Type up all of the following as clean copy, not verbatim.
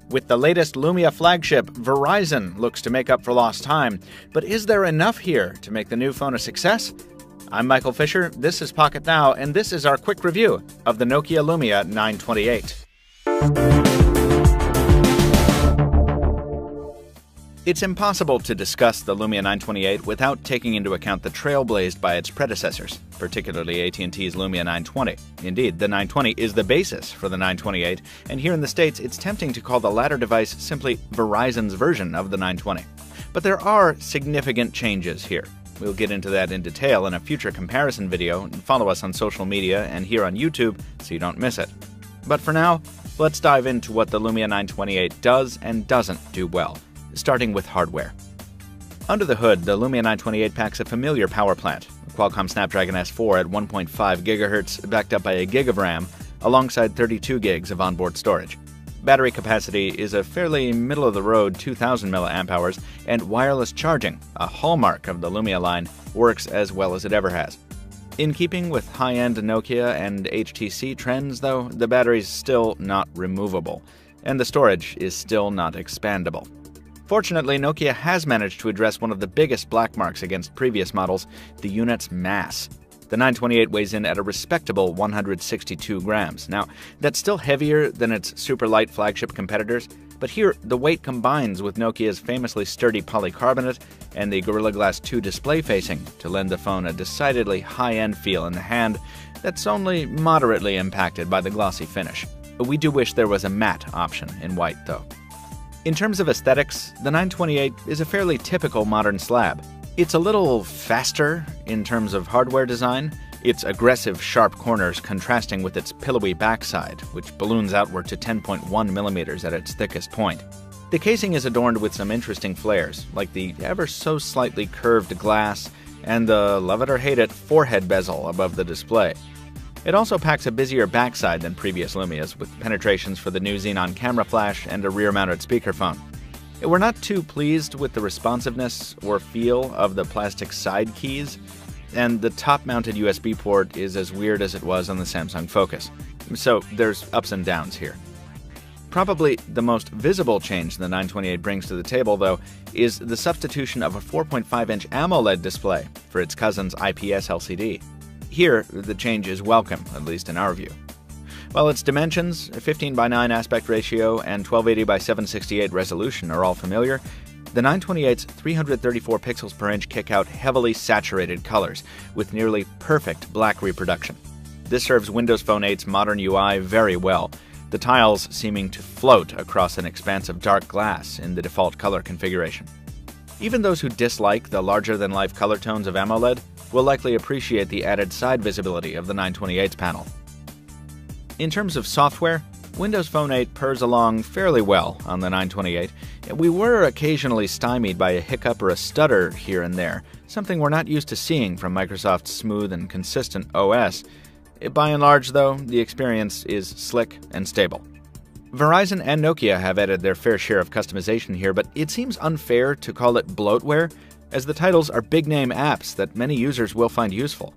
With the latest Lumia flagship, Verizon looks to make up for lost time. But is there enough here to make the new phone a success? I'm Michael Fisher, this is Pocket Now, and this is our quick review of the Nokia Lumia 928. It's impossible to discuss the Lumia 928 without taking into account the trail blazed by its predecessors, particularly AT&T's Lumia 920. Indeed, the 920 is the basis for the 928, and here in the States, it's tempting to call the latter device simply Verizon's version of the 920. But there are significant changes here. We'll get into that in detail in a future comparison video. Follow us on social media and here on YouTube so you don't miss it. But for now, let's dive into what the Lumia 928 does and doesn't do well, starting with hardware. Under the hood, the Lumia 928 packs a familiar power plant, a Qualcomm Snapdragon S4 at 1.5 GHz backed up by a gig of RAM alongside 32 gigs of onboard storage. Battery capacity is a fairly middle-of-the-road 2000 mAh, and wireless charging, a hallmark of the Lumia line, works as well as it ever has. In keeping with high-end Nokia and HTC trends, though, the battery's still not removable, and the storage is still not expandable. Fortunately, Nokia has managed to address one of the biggest black marks against previous models, the unit's mass. The 928 weighs in at a respectable 162 grams. Now, that's still heavier than its super light flagship competitors, but here the weight combines with Nokia's famously sturdy polycarbonate and the Gorilla Glass 2 display facing to lend the phone a decidedly high-end feel in the hand that's only moderately impacted by the glossy finish. We do wish there was a matte option in white, though. In terms of aesthetics, the 928 is a fairly typical modern slab. It's a little faster in terms of hardware design, its aggressive sharp corners contrasting with its pillowy backside, which balloons outward to 10.1 mm at its thickest point. The casing is adorned with some interesting flares, like the ever so slightly curved glass and the love it or hate it forehead bezel above the display. It also packs a busier backside than previous Lumias, with penetrations for the new Xenon camera flash and a rear-mounted speakerphone. We're not too pleased with the responsiveness or feel of the plastic side keys, and the top-mounted USB port is as weird as it was on the Samsung Focus. So there's ups and downs here. Probably the most visible change the 928 brings to the table, though, is the substitution of a 4.5-inch AMOLED display for its cousin's IPS LCD. Here, the change is welcome, at least in our view. While its dimensions, a 15:9 aspect ratio, and 1280x768 resolution are all familiar, the 928's 334 pixels per inch kick out heavily saturated colors, with nearly perfect black reproduction. This serves Windows Phone 8's modern UI very well, the tiles seeming to float across an expanse of dark glass in the default color configuration. Even those who dislike the larger-than-life color tones of AMOLED will likely appreciate the added side visibility of the 928's panel. In terms of software, Windows Phone 8 purrs along fairly well on the 928. We were occasionally stymied by a hiccup or a stutter here and there, something we're not used to seeing from Microsoft's smooth and consistent OS. By and large, though, the experience is slick and stable. Verizon and Nokia have added their fair share of customization here, but it seems unfair to call it bloatware, as the titles are big-name apps that many users will find useful.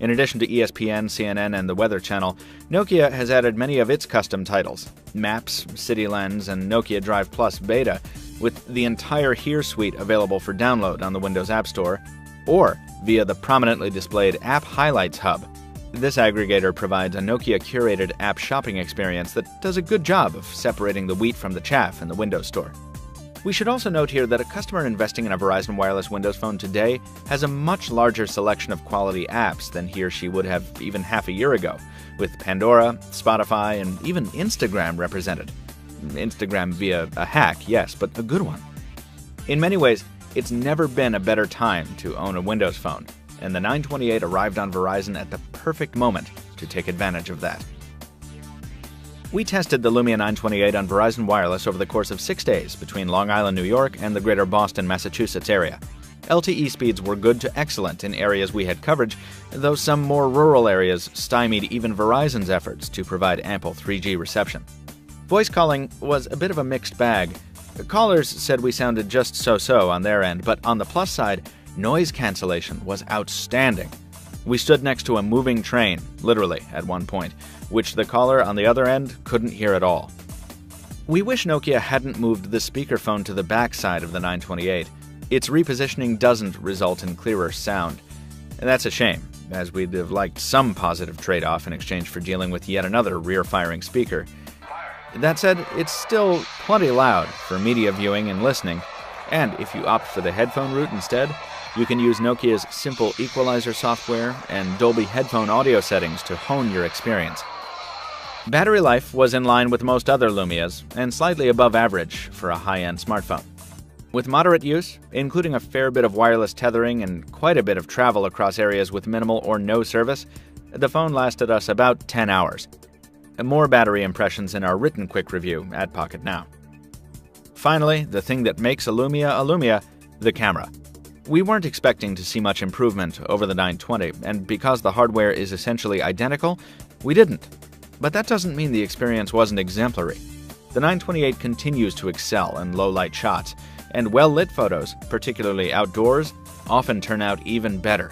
In addition to ESPN, CNN, and the Weather Channel, Nokia has added many of its custom titles, Maps, CityLens, and Nokia Drive Plus Beta, with the entire Here suite available for download on the Windows App Store, or via the prominently displayed App Highlights Hub. This aggregator provides a Nokia-curated app shopping experience that does a good job of separating the wheat from the chaff in the Windows Store. We should also note here that a customer investing in a Verizon Wireless Windows Phone today has a much larger selection of quality apps than he or she would have even half a year ago, with Pandora, Spotify, and even Instagram represented. Instagram via a hack, yes, but a good one. In many ways, it's never been a better time to own a Windows Phone, and the 928 arrived on Verizon at the perfect moment to take advantage of that. We tested the Lumia 928 on Verizon Wireless over the course of 6 days between Long Island, New York, and the greater Boston, Massachusetts area. LTE speeds were good to excellent in areas we had coverage, though some more rural areas stymied even Verizon's efforts to provide ample 3G reception. Voice calling was a bit of a mixed bag. Callers said we sounded just so-so on their end, but on the plus side, noise cancellation was outstanding. We stood next to a moving train, literally, at one point, which the caller on the other end couldn't hear at all. We wish Nokia hadn't moved the speakerphone to the back side of the 928. Its repositioning doesn't result in clearer sound. And that's a shame, as we'd have liked some positive trade-off in exchange for dealing with yet another rear-firing speaker. That said, it's still plenty loud for media viewing and listening, and if you opt for the headphone route instead, you can use Nokia's simple equalizer software and Dolby headphone audio settings to hone your experience. Battery life was in line with most other Lumias, and slightly above average for a high-end smartphone. With moderate use, including a fair bit of wireless tethering and quite a bit of travel across areas with minimal or no service, the phone lasted us about 10 hours. More battery impressions in our written quick review at Pocket Now. Finally, the thing that makes a Lumia, the camera. We weren't expecting to see much improvement over the 920, and because the hardware is essentially identical, we didn't. But that doesn't mean the experience wasn't exemplary. The 928 continues to excel in low-light shots, and well-lit photos, particularly outdoors, often turn out even better.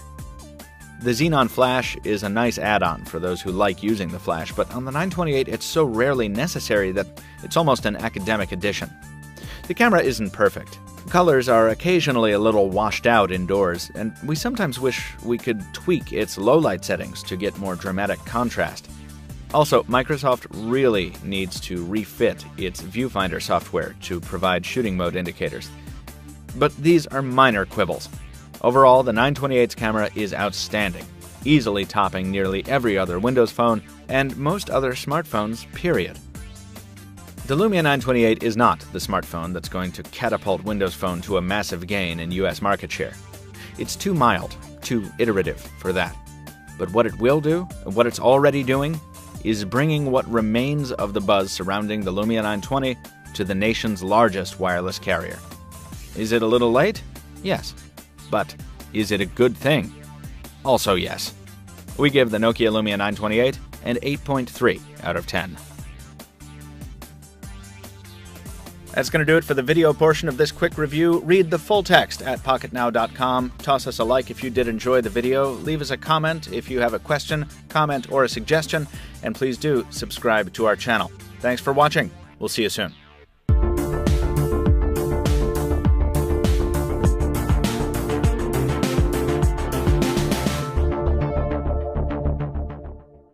The Xenon Flash is a nice add-on for those who like using the flash, but on the 928 it's so rarely necessary that it's almost an academic addition. The camera isn't perfect. Colors are occasionally a little washed out indoors, and we sometimes wish we could tweak its low-light settings to get more dramatic contrast. Also, Microsoft really needs to refit its viewfinder software to provide shooting mode indicators. But these are minor quibbles. Overall, the 928's camera is outstanding, easily topping nearly every other Windows phone and most other smartphones, period. The Lumia 928 is not the smartphone that's going to catapult Windows Phone to a massive gain in US market share. It's too mild, too iterative for that. But what it will do, and what it's already doing, is bringing what remains of the buzz surrounding the Lumia 920 to the nation's largest wireless carrier. Is it a little late? Yes. But is it a good thing? Also yes. We give the Nokia Lumia 928 an 8.3 out of 10. That's going to do it for the video portion of this quick review. Read the full text at pocketnow.com. Toss us a like if you did enjoy the video. Leave us a comment if you have a question, comment, or a suggestion. And please do subscribe to our channel. Thanks for watching. We'll see you soon.